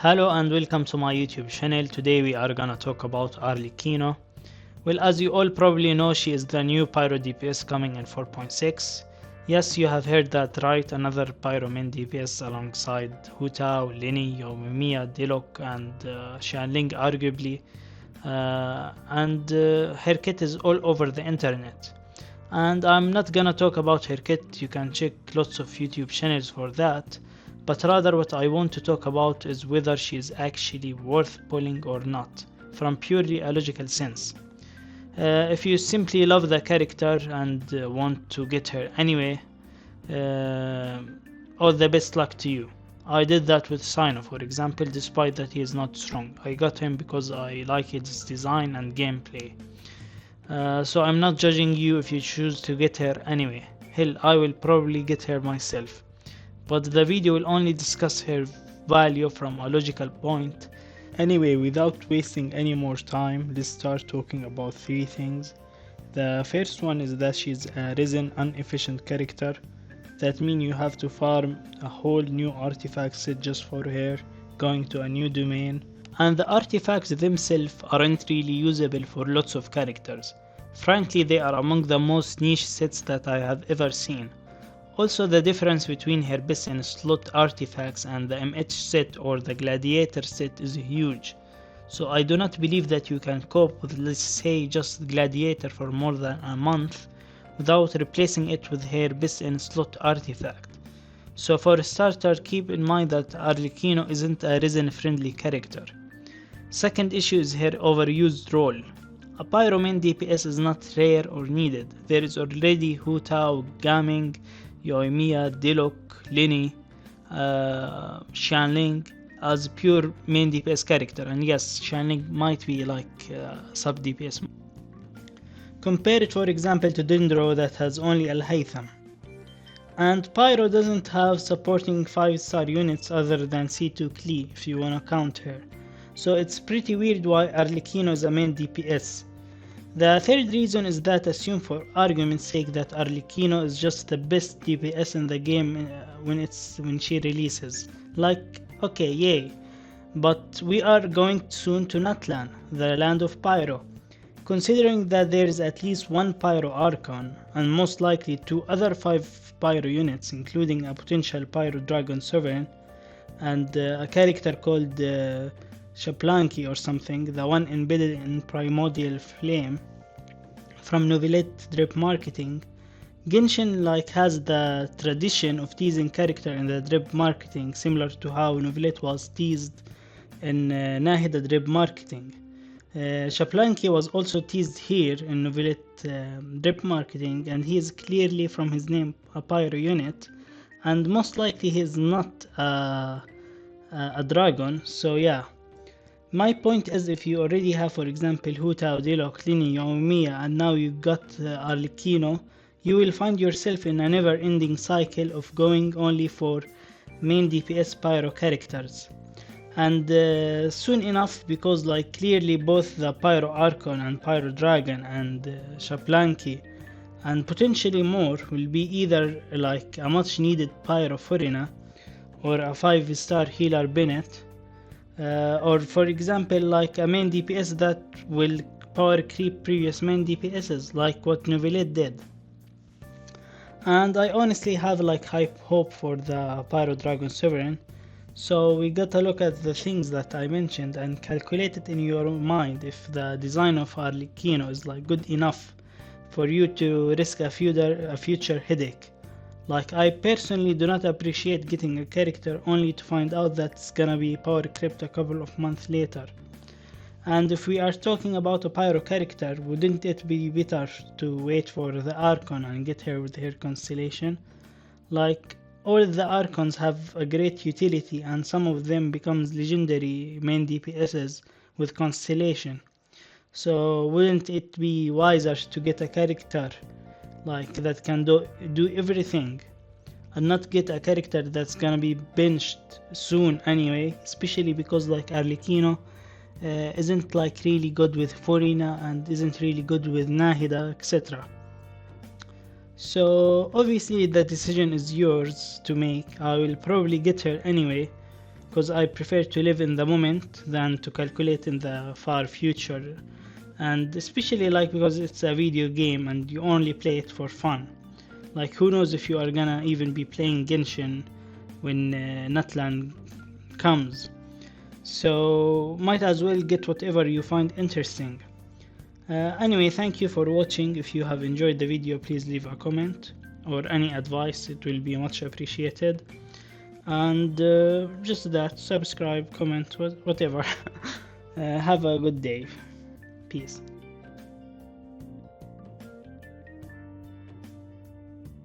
Hello and welcome to my YouTube channel. Today we are gonna talk about ARLECCHINO. Well, as you all probably know, she is the new Pyro DPS coming in 4.6. Yes, you have heard that right, another Pyro main DPS alongside Hu Tao, Lini, Yoimiya, Diluc and Xianling arguably. And her kit is all over the internet. And I'm not gonna talk about her kit, you can check lots of YouTube channels for that. But rather what I want to talk about is whether she is actually worth pulling or not, from purely a logical sense. If you simply love the character and want to get her anyway, all the best luck to you. I did that with Sino, for example, despite that he is not strong. I got him because I like his design and gameplay. So I'm not judging you if you choose to get her anyway. Hell, I will probably get her myself. But the video will only discuss her value from a logical point. Anyway, without wasting any more time, let's start talking about three things. The first one is that she's a risen inefficient character. That means you have to farm a whole new artifact set just for her, going to a new domain. And the artifacts themselves aren't really usable for lots of characters. Frankly, they are among the most niche sets that I have ever seen. Also, the difference between her best in slot artifacts and the MH set or the gladiator set is huge. So I do not believe that you can cope with, let's say, just gladiator for more than a month without replacing it with her best in slot artifact. So for a starter, keep in mind that ARLECCHINO isn't a risen friendly character. Second issue is her overused role. A Pyro main DPS is not rare or needed. There is already Hu Tao, Gaming, Yoimiya, Diluc, Lini, Xianling as pure main DPS character, and yes, Xianling might be like sub DPS. Compare it for example to Dendro that has only Al-Haytham. And Pyro doesn't have supporting 5-star units other than C2 Klee if you wanna count her. So it's pretty weird why ARLECCHINO is a main DPS. The third reason is that assume for argument's sake that ARLECCHINO is just the best DPS in the game when she releases. Like, okay, yay. But we are going soon to Natlan, the land of Pyro. Considering that there is at least one Pyro Archon and most likely two other 5 Pyro units including a potential Pyro Dragon Sovereign and a character called Shaplanki or something, the one embedded in Primordial Flame from Novelette drip marketing. Genshin has the tradition of teasing character in the drip marketing, similar to how Novelette was teased in Nahida drip marketing. Shaplanki was also teased here in Novelette drip marketing, and he is clearly from his name a Pyro unit, and most likely he is not a dragon, so yeah. My point is, if you already have, for example, Hu Tao, Diluc, Lini, Yoimiya, and now you got ARLECCHINO, you will find yourself in a never-ending cycle of going only for main DPS Pyro characters. And soon enough, because clearly both the Pyro Archon and Pyro Dragon and Shaplanki and potentially more will be either a much needed Pyro Furina or a 5-star healer Bennett. Or for example a main DPS that will power creep previous main DPSs like what Novelette did. And I honestly have high hope for the Pyro Dragon Sovereign. So we gotta look at the things that I mentioned and calculate it in your own mind if the design of ARLECCHINO is good enough for you to risk a future headache. I personally do not appreciate getting a character only to find out that it's gonna be power crept a couple of months later. And if we are talking about a Pyro character, wouldn't it be better to wait for the Archon and get her with her constellation? All the Archons have a great utility and some of them becomes legendary main DPSs with constellation. So wouldn't it be wiser to get a character that can do everything and not get a character that's gonna be benched soon anyway, especially because ARLECCHINO isn't really good with Furina and isn't really good with Nahida, etc. So obviously the decision is yours to make. I will probably get her anyway because I prefer to live in the moment than to calculate in the far future, and especially like because it's a video game and you only play it for fun. Like who knows if you are gonna even be playing Genshin when Nutland comes, so might as well get whatever you find interesting. Anyway, thank you for watching. If you have enjoyed the video, please leave a comment or any advice, it will be much appreciated. And just that, subscribe, comment, whatever. Have a good day. Peace.